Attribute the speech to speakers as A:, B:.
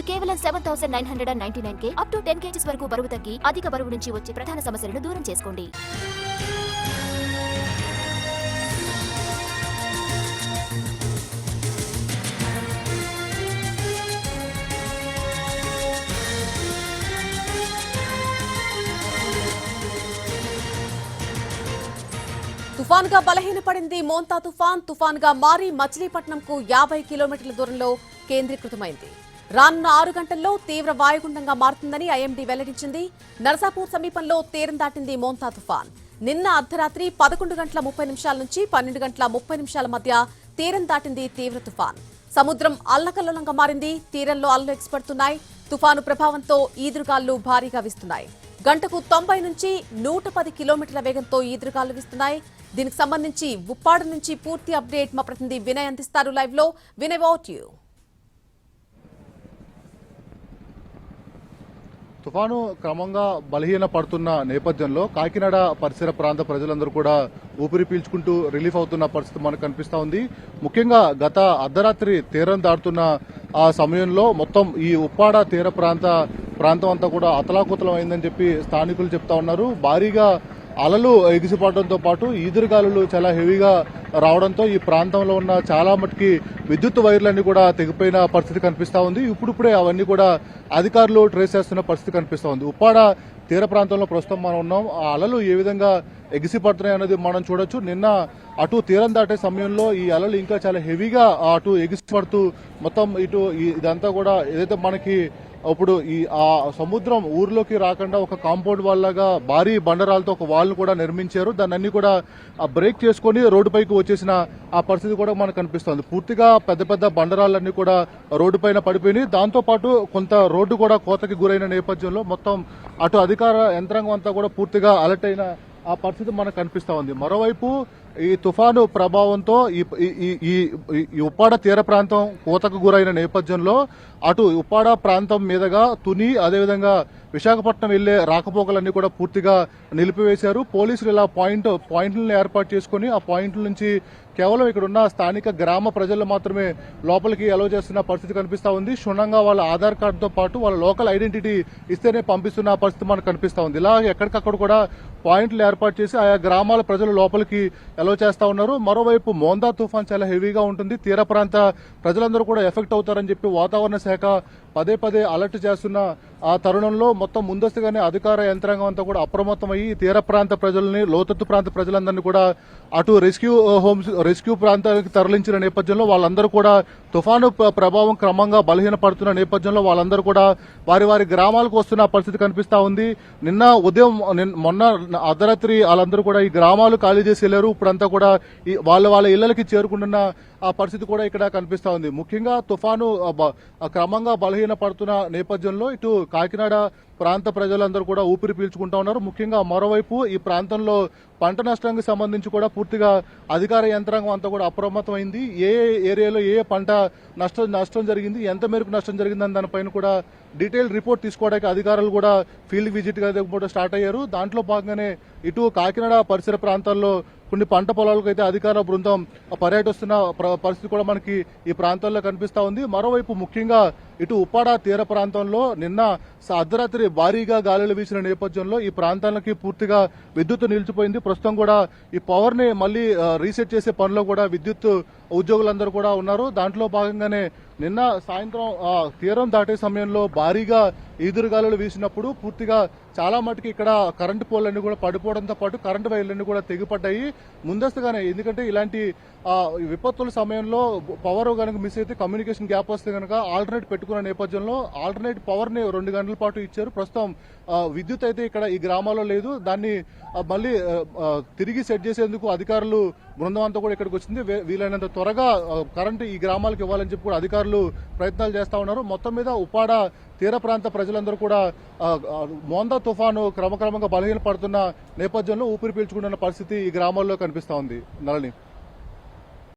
A: కేవలం 7,999 up to 10 kgs వరకు బరువు తగ్గి అధిక బరువు నుంచి వచ్చే ప్రధాన సమస్యలను దూరం చేసుకోండి.
B: తుఫాన్ గా బలహీనపడింది మోంతా తుఫాన్ గా మారి మచిలీపట్నంకు 50 కిలోమీటర్ల దూరంలో కేంద్రీకృతమైంది. రానున్న 6 గంటల్లో తీవ్ర వాయుగుండంగా మారుతుందని ఐఎండీ వెల్లడించింది. నర్సాపూర్ సమీపంలో తీరం దాటింది మోంతా తుఫాన్. నిన్న అర్ధరాత్రి 11 గంటల 30 నిమిషాల నుంచి 12 గంటల 30 నిమిషాల మధ్య తీరం దాటింది తీవ్ర తుఫాన్. సముద్రం అల్లకల్లోలంగా మారింది. తీరంలో అలలు ఎగసిపడుతున్నాయి. తుఫాను ప్రభావంతో ఈదురుగాలు భారీగా వీస్తున్నాయి. గంటకు 90 నుంచి 110 కిలోమీటర్ల వేగంతో ఈదురుగాలు వీస్తున్నాయి. దీనికి సంబంధించి ఉప్పాడు నుంచి పూర్తి అప్డేట్ మా ప్రతినిధి వినయ్ అందిస్తారు. లైవ్ లో వినయ్, వాట్ యు?
C: తుఫాను క్రమంగా బలహీన పడుతున్న నేపథ్యంలో కాకినాడ పరిసర ప్రాంత ప్రజలందరూ కూడా ఊపిరి పీల్చుకుంటూ రిలీఫ్ అవుతున్న పరిస్థితి మనకు కనిపిస్తా ఉంది. ముఖ్యంగా గత అర్ధరాత్రి తీరం దాటుతున్న ఆ సమయంలో మొత్తం ఈ ఉప్పాడ తీర ప్రాంతం అంతా కూడా అతలాకుతలం అయిందని చెప్పి స్థానికులు చెప్తా ఉన్నారు. భారీగా అలలు ఎగిసిపడడంతో పాటు ఈదురుగాలులు చాలా హెవీగా రావడంతో ఈ ప్రాంతంలో ఉన్న చాలా మటుకి విద్యుత్ వైర్లన్నీ కూడా తెగిపోయిన పరిస్థితి కనిపిస్తా ఉంది. ఇప్పుడిప్పుడే అవన్నీ కూడా అధికారులు ట్రేస్ చేస్తున్న పరిస్థితి కనిపిస్తా ఉంది. ఉప్పాడ తీర ప్రాంతంలో ప్రస్తుతం మనం ఉన్నాం. ఆ అలలు ఏ విధంగా ఎగిసిపడుతున్నాయి అనేది మనం చూడొచ్చు. నిన్న అటు తీరం దాటే సమయంలో ఈ అలలు ఇంకా చాలా హెవీగా అటు ఎగిసిపడుతూ మొత్తం ఇటు ఇదంతా కూడా ఏదైతే మనకి ఇప్పుడు ఈ ఆ సముద్రం ఊర్లోకి రాకుండా ఒక కాంపౌండ్ వాల్ లాగా భారీ బండరాలతో ఒక వాల్ కూడా నిర్మించారు. దాన్ని అన్ని కూడా బ్రేక్ చేసుకుని రోడ్డు పైకి వచ్చేసిన ఆ పరిస్థితి కూడా మనకు కనిపిస్తోంది. పూర్తిగా పెద్ద పెద్ద బండరాలన్నీ కూడా రోడ్డు పైన పడిపోయినాయి. దాంతో పాటు కొంత రోడ్డు కూడా కోతకి గురైన నేపథ్యంలో మొత్తం అటు అధికార యంత్రాంగం అంతా కూడా పూర్తిగా అలర్ట్ అయిన ఆ పరిస్థితి మనకు కనిపిస్తా ఉంది. మరోవైపు ఈ తుఫాను ప్రభావంతో ఈ ఉప్పాడ తీర ప్రాంతం కోతకు గురైన నేపథ్యంలో అటు ఉప్పాడ ప్రాంతం మీదుగా తుని అదేవిధంగా విశాఖపట్నం వెళ్లే రాకపోకలన్నీ కూడా పూర్తిగా నిలిపివేశారు. పోలీసులు ఇలా పాయింట్లను ఏర్పాటు చేసుకుని ఆ పాయింట్ల నుంచి కేవలం ఇక్కడ ఉన్న స్థానిక గ్రామ ప్రజలు మాత్రమే లోపలికి అలౌ చేస్తున్న పరిస్థితి కనిపిస్తా ఉంది. క్షుణ్ణంగా వాళ్ళ ఆధార్ కార్డుతో పాటు వాళ్ళ లోకల్ ఐడెంటిటీ ఇస్తేనే పంపిస్తున్న పరిస్థితి మనకు కనిపిస్తా ఉంది. ఇలా ఎక్కడికక్కడ కూడా పాయింట్లు ఏర్పాటు చేసి ఆయా గ్రామాల ప్రజలు లోపలికి అలౌ చేస్తా ఉన్నారు. మరోవైపు మోందా తుఫాన్ చాలా హెవీగా ఉంటుంది. తీర ప్రాంత ప్రజలందరూ కూడా ఎఫెక్ట్ అవుతారని చెప్పి వాతావరణ శాఖ పదే అలర్ట్ చేస్తున్న ఆ తరుణంలో మొత్తం ముందస్తుగానే అధికార యంత్రాంగం అంతా కూడా అప్రమత్తమయ్యి తీర ప్రాంత ప్రజల్ని లోతట్టు ప్రాంత ప్రజలందరినీ కూడా అటు రెస్క్యూ ప్రాంతానికి తరలించిన నేపథ్యంలో వాళ్ళందరూ కూడా తుఫాను ప్రభావం క్రమంగా బలహీన పడుతున్న నేపథ్యంలో వాళ్ళందరూ కూడా వారి గ్రామాలకు వస్తున్న పరిస్థితి కనిపిస్తా ఉంది. నిన్న ఉదయం మొన్న అర్ధరాత్రి వాళ్ళందరూ కూడా ఈ గ్రామాలు ఖాళీ చేసి వెళ్లారు. ఇప్పుడంతా కూడా వాళ్ళ ఇళ్లకి చేరుకుంటున్న ఆ పరిస్థితి కూడా ఇక్కడ కనిపిస్తా ఉంది. ముఖ్యంగా తుఫాను క్రమంగా బలహీన పడుతున్న నేపథ్యంలో ఇటు కాకినాడ ప్రాంత ప్రజలందరూ కూడా ఊపిరి పీల్చుకుంటా ఉన్నారు. ముఖ్యంగా మరోవైపు ఈ ప్రాంతంలో పంట నష్టానికి సంబంధించి కూడా పూర్తిగా అధికార యంత్రాంగం అంతా కూడా అప్రమత్తమైంది. ఏ ఏరియాలో ఏ పంట నష్టం జరిగింది, ఎంత మేరకు నష్టం జరిగిందని దానిపైన కూడా డీటెయిల్ రిపోర్ట్ తీసుకోవడానికి అధికారులు కూడా ఫీల్డ్ విజిట్ గా కూడా స్టార్ట్ అయ్యారు. దాంట్లో భాగంగానే ఇటు కాకినాడ పరిసర ప్రాంతాల్లో కొన్ని పంట పొలాలకు అయితే అధికార బృందం పర్యటిస్తున్న పరిస్థితి కూడా మనకి ఈ ప్రాంతాల్లో కనిపిస్తా ఉంది. మరోవైపు ముఖ్యంగా ఇటు ఉప్పాడ తీర ప్రాంతంలో నిన్న అర్ధరాత్రి భారీగా గాలులు వీసిన నేపథ్యంలో ఈ ప్రాంతాలకి పూర్తిగా విద్యుత్ నిలిచిపోయింది. ప్రస్తుతం కూడా ఈ పవర్ ని మళ్లీ రీసెట్ చేసే పనిలో కూడా విద్యుత్ ఉద్యోగులందరూ కూడా ఉన్నారు. దాంట్లో భాగంగానే నిన్న సాయంత్రం తీరం దాటే సమయంలో భారీగా ఈదురుగాలులు వీసినప్పుడు పూర్తిగా చాలా మటుకు ఇక్కడ కరెంటు పోల్లన్నీ కూడా పడిపోవడంతో పాటు కరెంటు వైర్లన్నీ కూడా తెగిపడ్డాయి ముందస్తుగానే. ఎందుకంటే ఇలాంటి విపత్తుల సమయంలో పవర్ కనుక మిస్ అయితే కమ్యూనికేషన్ గ్యాప్ వస్తే కనుక ఆల్టర్నేట్ పెట్టుకున్న నేపథ్యంలో ఆల్టర్నేట్ పవర్ ని 2 గంటల పాటు ఇచ్చారు. ప్రస్తుతం విద్యుత్ అయితే ఇక్కడ ఈ గ్రామాల్లో లేదు. దాన్ని మళ్ళీ తిరిగి సెట్ చేసేందుకు అధికారులు బృందం అంతా కూడా ఇక్కడికి వచ్చింది. వీలైనంత త్వరగా కరెంటు ఈ గ్రామాలకు ఇవ్వాలని చెప్పి కూడా అధికారులు ప్రయత్నాలు చేస్తా ఉన్నారు. మొత్తం మీద ఉప్పాడ తీర ప్రాంత ప్రజలందరూ కూడా మోందా తుఫాను క్రమక్రమంగా బలహీన పడుతున్న నేపథ్యంలో ఊపిరి పీల్చుకుంటున్న పరిస్థితి ఈ గ్రామాల్లో కనిపిస్తా ఉంది. నళని.